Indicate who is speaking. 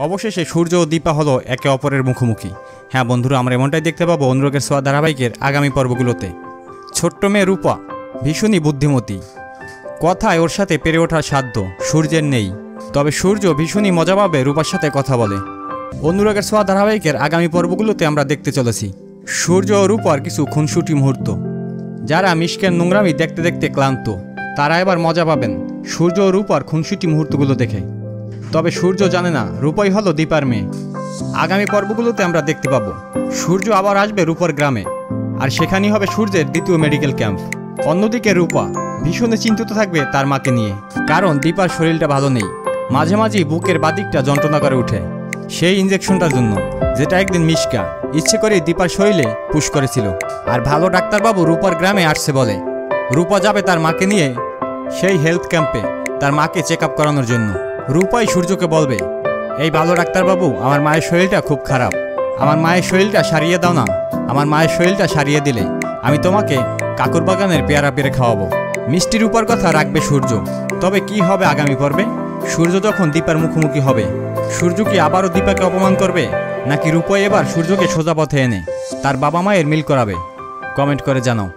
Speaker 1: অবশেষে সূর্য ও দীপা হলো একে অপরের মুখোমুখি। হ্যাঁ বন্ধুরা, আমরা এমনটাই দেখতে পাবো অনুরাগের ছোঁয়া ধারাবাহিকের আগামী পর্বগুলোতে। ছোট্ট মেয়ে রূপা ভীষণই বুদ্ধিমতী, কথায় ওর সাথে পেরে ওঠার সাধ্য সূর্যের নেই। তবে সূর্য ভীষণই মজা পাবে রূপার সাথে কথা বলে। অনুরাগের ছোঁয়া ধারাবাহিকের আগামী পর্বগুলোতে আমরা দেখতে চলেছি সূর্য ও রূপার কিছু খুনসুটি মুহূর্ত। যারা মিশকের নোংরামি দেখতে দেখতে ক্লান্ত, তারা এবার মজা পাবেন সূর্য ও রূপার খুনসুটি মুহূর্তগুলো দেখে। তবে সূর্য জানে না রূপাই হলো দীপার মেয়ে। আগামী পর্বগুলোতে আমরা দেখতে পাবো সূর্য আবার আসবে রূপার গ্রামে, আর সেখানেই হবে সূর্যের দ্বিতীয় মেডিকেল ক্যাম্প। অন্যদিকে রূপা ভীষণ চিন্তিত থাকবে তার মাকে নিয়ে, কারণ দীপার শরীরটা ভালো নেই। মাঝে মাঝেই বুকের বাদিকটা যন্ত্রণা করে ওঠে, সেই ইঞ্জেকশনটার জন্য যেটা একদিন মিশকা ইচ্ছে করে দীপার শরীরে পুশ করেছিল। আর ভালো ডাক্তারবাবু রূপার গ্রামে আসছে বলে রূপা যাবে তার মাকে নিয়ে সেই হেলথ ক্যাম্পে তার মাকে চেক আপ করানোর জন্য। রূপাই সূর্যকে বলবে, এই ভালো ডাক্তারবাবু, আমার মায়ের শরীরটা খুব খারাপ, আমার মায়ের শরীরটা সারিয়ে দাও না। আমার মায়ের শরীরটা সারিয়ে দিলে আমি তোমাকে কাকুর বাগানের পেয়ারা পেরে খাওয়াবো। মিষ্টি রূপার কথা রাখবে সূর্য। তবে কি হবে আগামী পর্বে? সূর্য যখন দীপার মুখোমুখি হবে, সূর্য কি আবারও দীপাকে অপমান করবে, নাকি রূপাই এবার সূর্যকে সোজা পথে এনে তার বাবা মায়ের মিল করাবে? কমেন্ট করে জানাও।